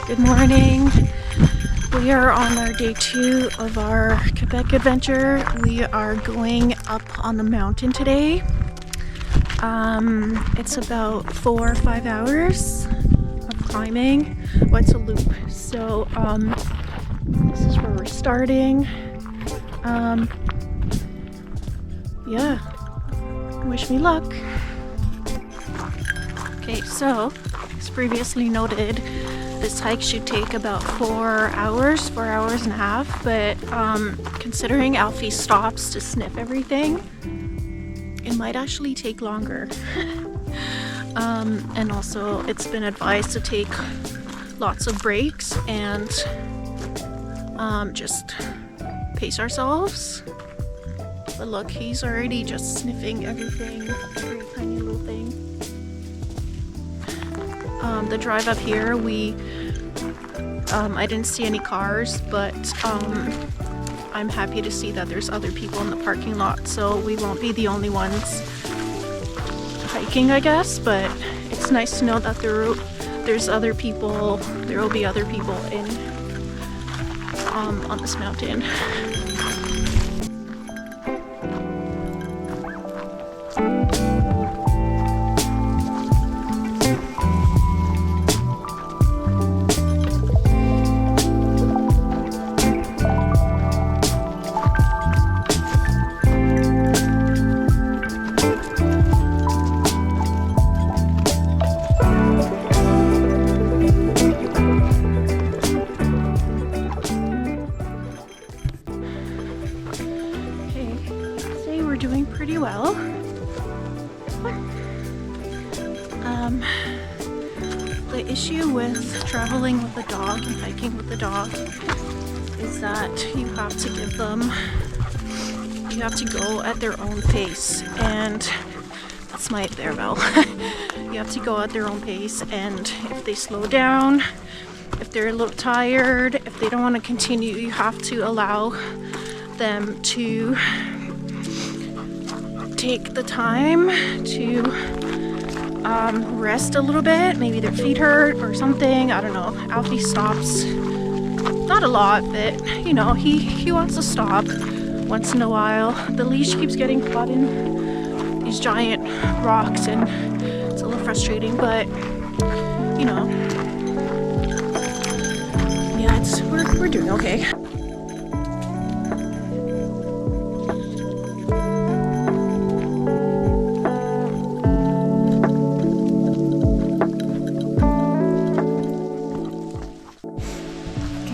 Good morning. We are on our day 2 of our Quebec adventure. We are going up on the mountain today. It's about 4 or 5 hours of climbing. Oh, it's a loop. So this is where we're starting. Yeah, wish me luck. Okay, so as previously noted, this hike should take about 4 hours and a half, but considering Alfie stops to sniff everything, it might actually take longer. And also it's been advised to take lots of breaks and just pace ourselves. But look, he's already just sniffing everything, every tiny little thing. The drive up here, I didn't see any cars, but I'm happy to see that there's other people in the parking lot, so we won't be the only ones hiking, I guess. But it's nice to know that there's other people. There will be other people on this mountain. Doing pretty well. The issue with traveling with a dog and hiking with a dog is that you have to go at their own pace, and that's my bearbell. You have to go at their own pace, and if they slow down, if they're a little tired, if they don't want to continue, you have to allow them to take the time to rest a little bit. Maybe their feet hurt or something. I don't know. Alfie stops, not a lot, but you know, he wants to stop once in a while. The leash keeps getting caught in these giant rocks, and it's a little frustrating, but you know, yeah, we're doing okay.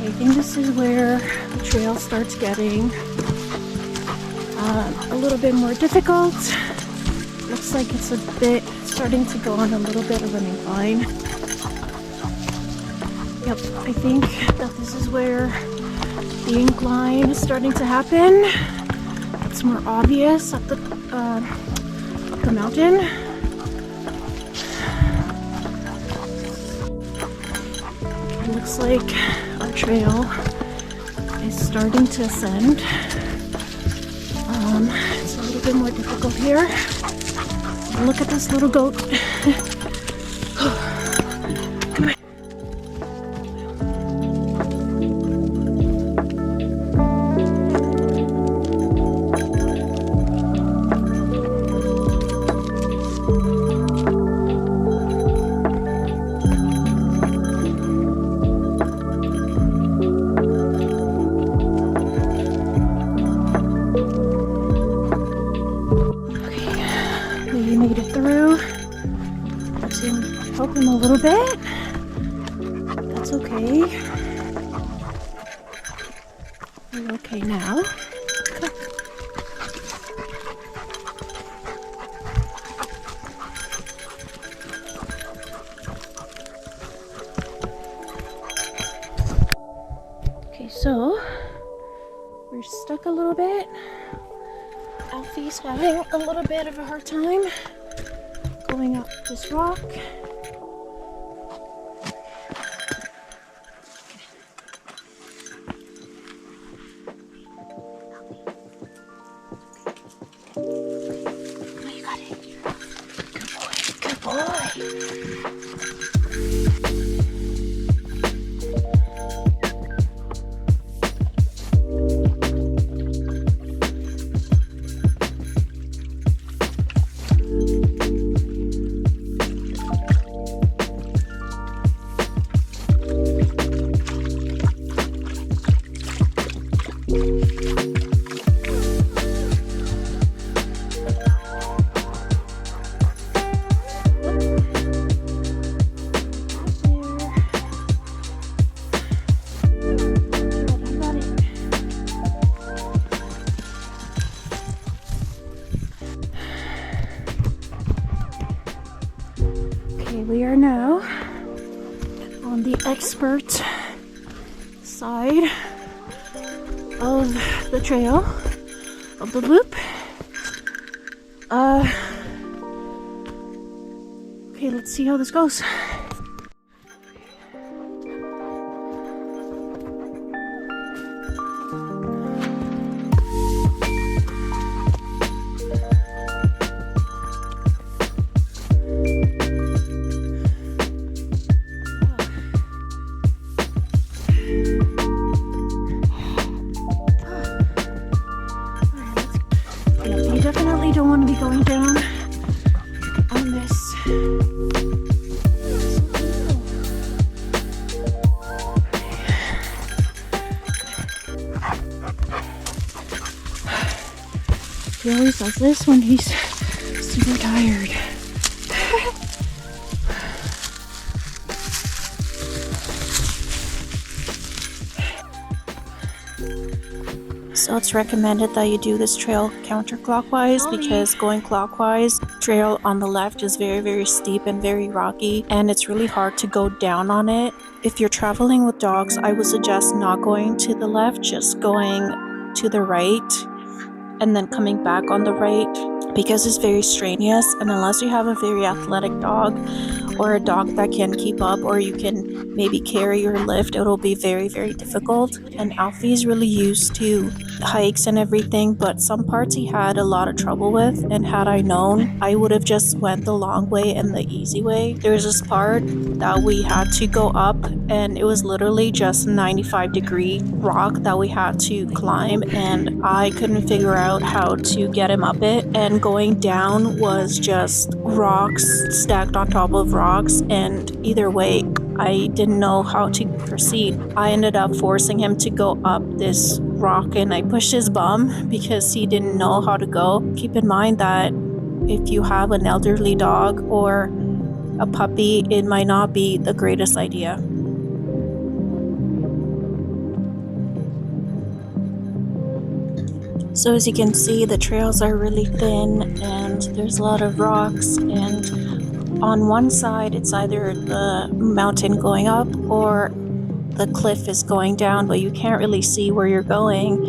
I think this is where the trail starts getting a little bit more difficult. Looks like it's starting to go on a little bit of an incline. Yep, I think that this is where the incline is starting to happen. It's more obvious up the mountain. It looks like our trail is starting to ascend. It's a little bit more difficult here. Look at this little goat. Come here. Made it through. That's gonna help him a little bit. That's okay. We're okay now. Okay, so we're stuck a little bit. Alfie's having a little bit of a hard time going up this rock. Oh, you got it. Good boy. Good boy. the expert side of the trail, of the loop. Okay, let's see how this goes. You definitely don't want to be going down on this. He always does this when he's super tired. So it's recommended that you do this trail counterclockwise, because going clockwise, trail on the left is very, very steep and very rocky, and it's really hard to go down on it. If you're traveling with dogs, I would suggest not going to the left, just going to the right and then coming back on the right, because it's very strenuous, and unless you have a very athletic dog or a dog that can keep up, or you can maybe carry your lift, it'll be very, very difficult. And Alfie's really used to hikes and everything, but some parts he had a lot of trouble with, and had I known, I would have just went the long way and the easy way. There's this part that we had to go up, and it was literally just 95-degree rock that we had to climb, and I couldn't figure out how to get him up it, and going down was just rocks stacked on top of rocks, and either way I didn't know how to proceed. I ended up forcing him to go up this rock, and I pushed his bum because he didn't know how to go. Keep in mind that if you have an elderly dog or a puppy, it might not be the greatest idea. So as you can see, the trails are really thin and there's a lot of rocks, and on one side it's either the mountain going up or the cliff is going down, but you can't really see where you're going.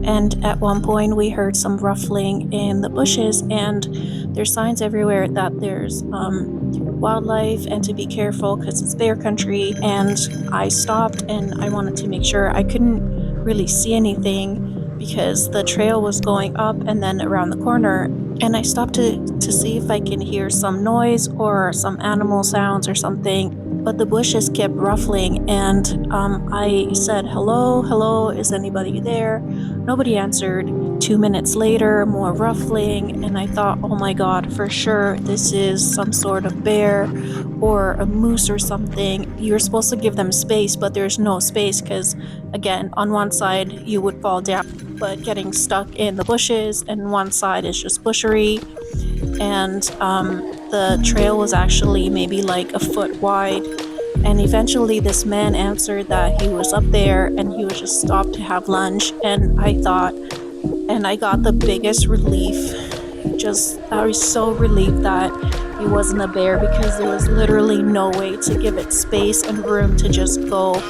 And at one point we heard some ruffling in the bushes, and there's signs everywhere that there's wildlife and to be careful because it's bear country. And I stopped and I wanted to make sure. I couldn't really see anything because the trail was going up and then around the corner, and I stopped to see if I can hear some noise or some animal sounds or something, but the bushes kept ruffling, and I said, hello, is anybody there? Nobody answered. 2 minutes later, more ruffling, and I thought, oh my god, for sure this is some sort of bear or a moose or something. You're supposed to give them space, but there's no space because, again, on one side you would fall down, but getting stuck in the bushes, and one side is just bushery, and the trail was actually maybe like a foot wide. And eventually this man answered that he was up there and he was just stopped to have lunch, and I thought, and I got the biggest relief. I was so relieved that it wasn't a bear, because there was literally no way to give it space and room to just go.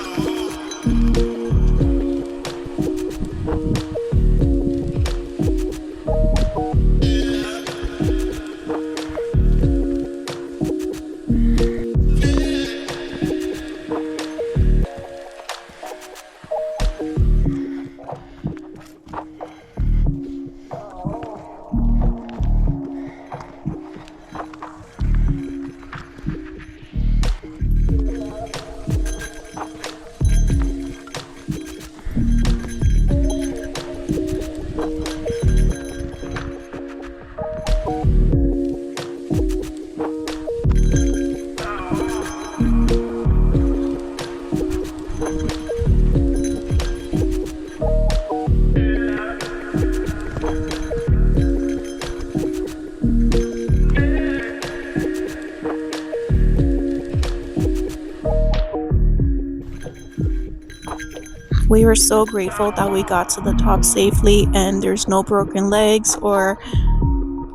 We were so grateful that we got to the top safely and there's no broken legs or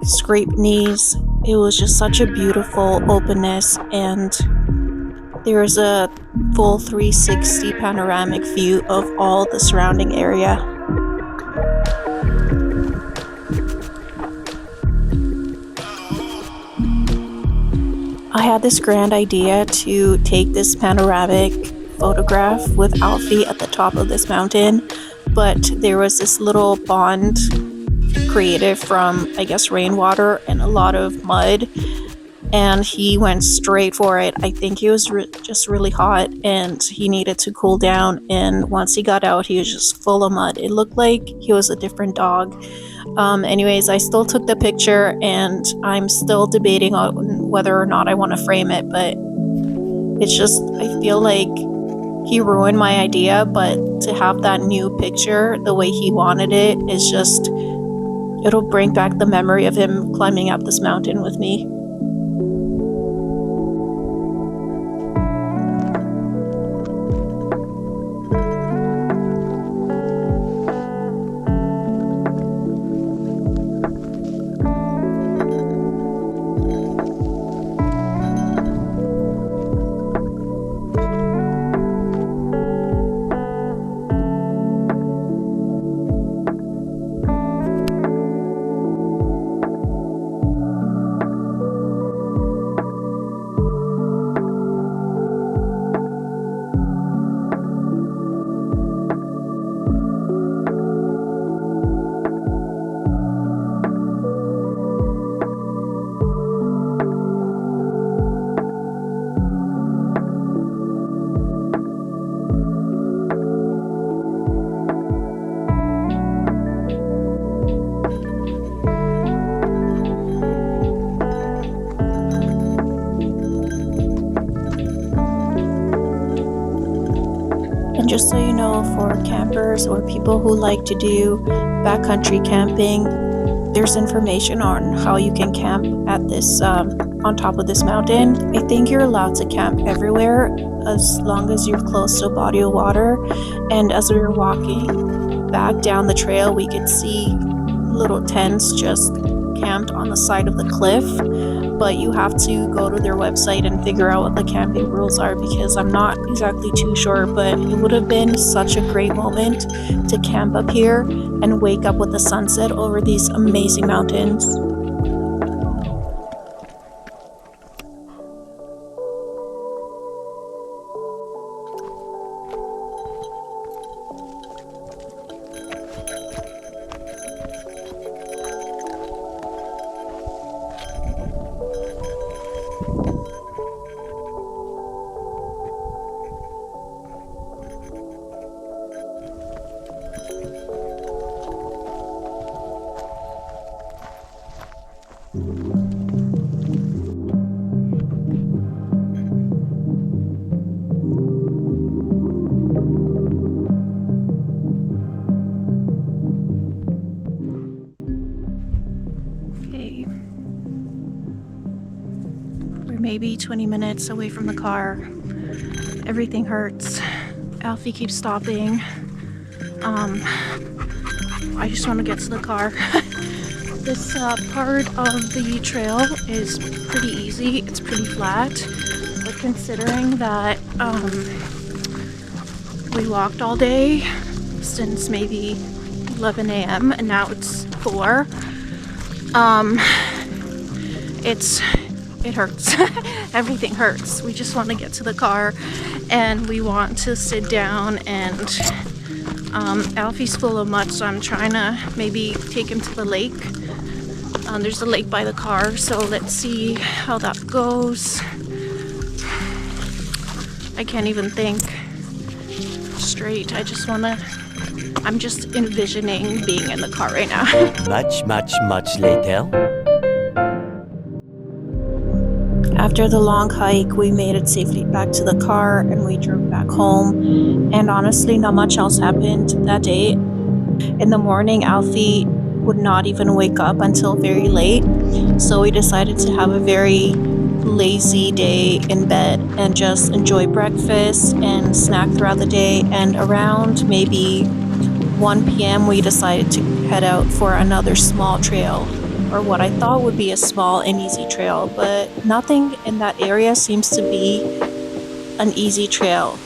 scraped knees. It was just such a beautiful openness, and there was a full 360 panoramic view of all the surrounding area. I had this grand idea to take this panoramic photograph with Alfie at the top of this mountain, but there was this little pond created from, I guess, rainwater and a lot of mud, and he went straight for it. I think he was just really hot and he needed to cool down, and once he got out, he was just full of mud. It looked like he was a different dog. Anyways, I still took the picture and I'm still debating on whether or not I want to frame it, but it's just, I feel like he ruined my idea, but to have that new picture the way he wanted it is just, it'll bring back the memory of him climbing up this mountain with me. And just so you know, for campers or people who like to do backcountry camping, there's information on how you can camp at this on top of this mountain. I think you're allowed to camp everywhere as long as you're close to a body of water. And as we were walking back down the trail, we could see little tents just camped on the side of the cliff. But you have to go to their website and figure out what the camping rules are, because I'm not exactly too sure, but it would have been such a great moment to camp up here and wake up with the sunset over these amazing mountains. Maybe 20 minutes away from the car. Everything hurts. Alfie keeps stopping. I just want to get to the car. This part of the trail is pretty easy. It's pretty flat. But considering that we walked all day since maybe 11 a.m. and now it's 4, it hurts. Everything hurts. We just want to get to the car and we want to sit down, and Alfie's full of mud, so I'm trying to maybe take him to the lake. There's a lake by the car, so let's see how that goes. I can't even think straight. I'm just envisioning being in the car right now. Much later. After the long hike, we made it safely back to the car and we drove back home. And honestly, not much else happened that day. In the morning, Alfie would not even wake up until very late. So we decided to have a very lazy day in bed and just enjoy breakfast and snack throughout the day. And around maybe 1 p.m., we decided to head out for another small trail, or what I thought would be a small and easy trail, but nothing in that area seems to be an easy trail.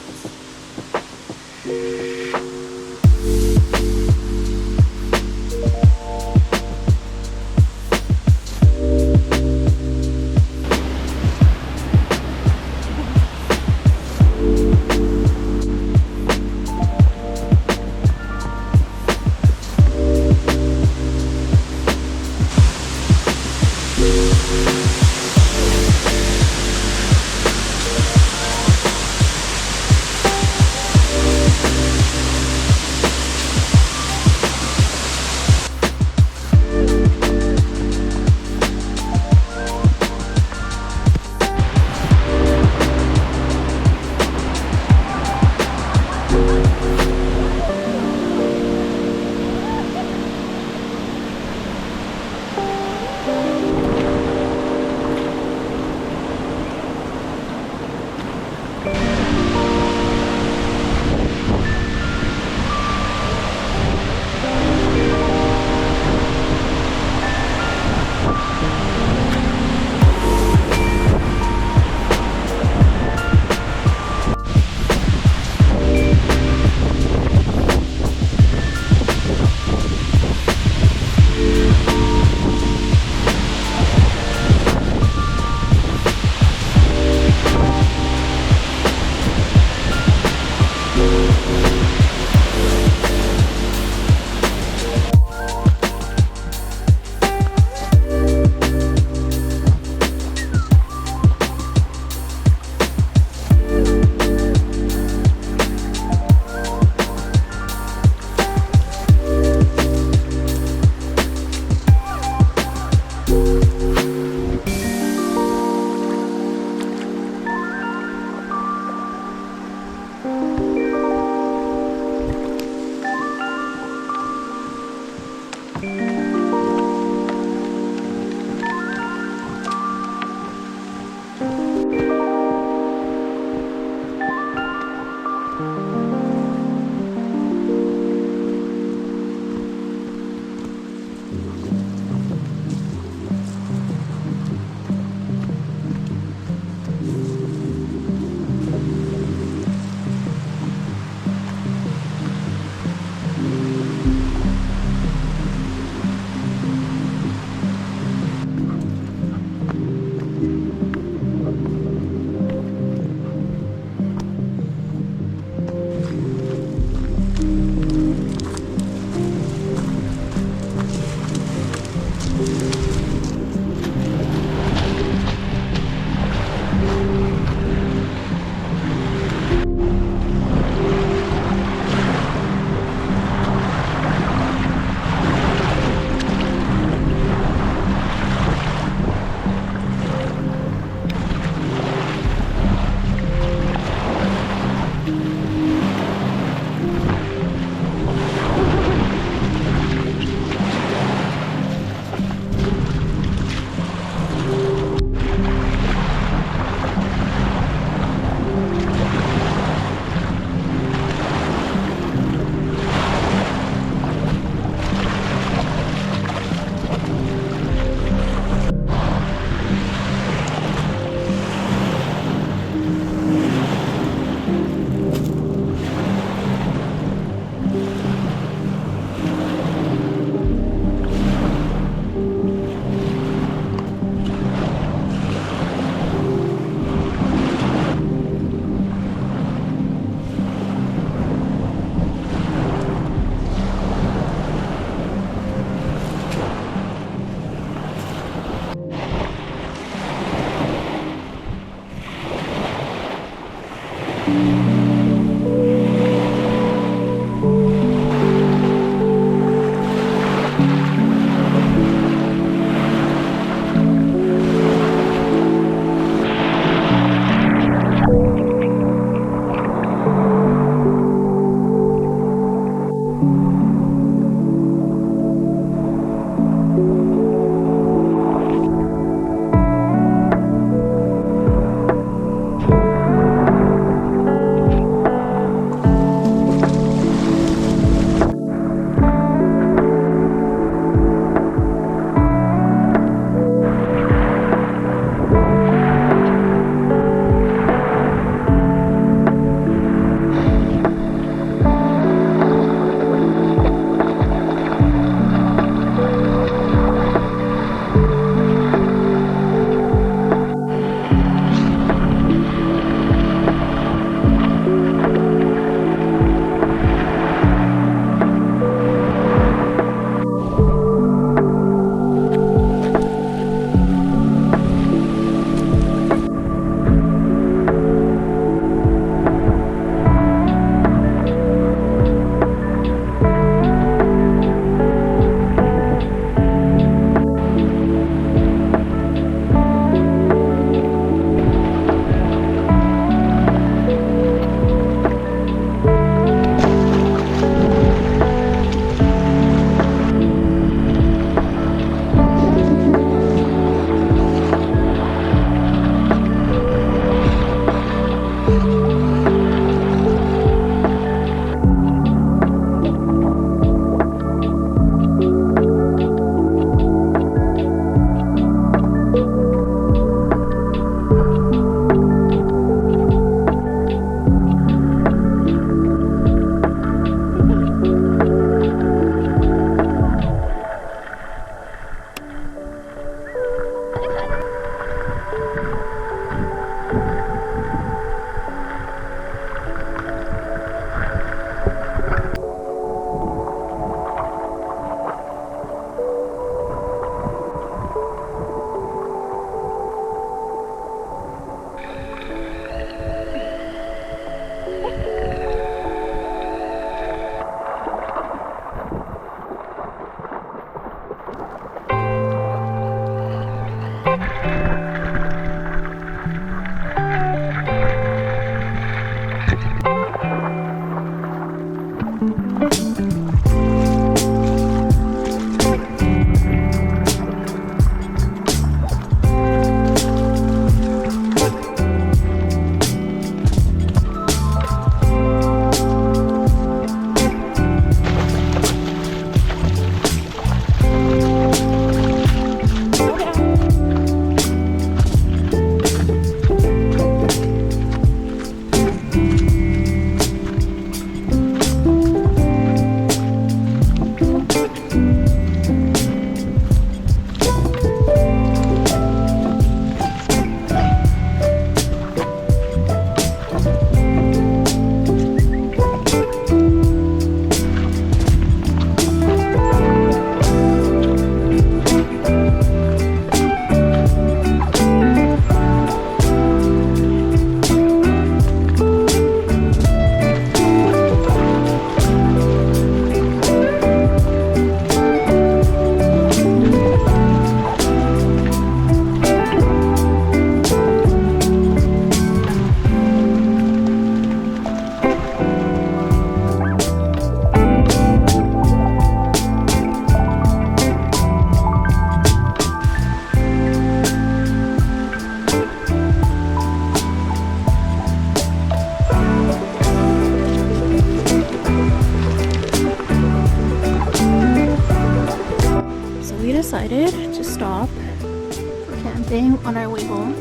decided to stop for camping on our way home.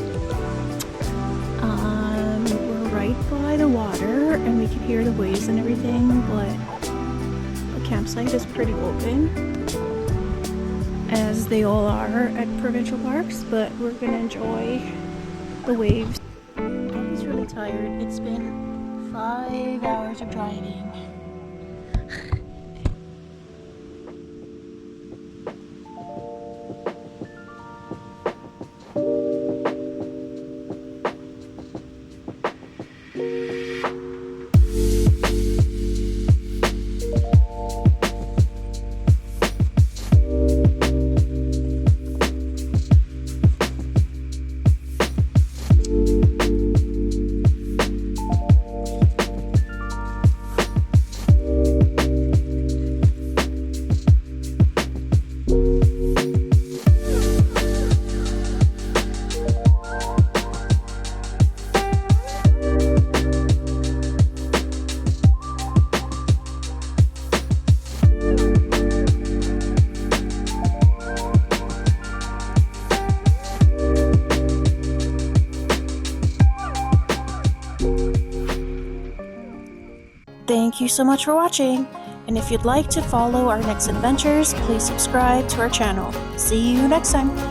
We're right by the water and we can hear the waves and everything, but the campsite is pretty open, as they all are at provincial parks, but we're gonna enjoy the waves. He's really tired. It's been 5 hours of driving. Thank you so much for watching, and if you'd like to follow our next adventures, please subscribe to our channel. See you next time!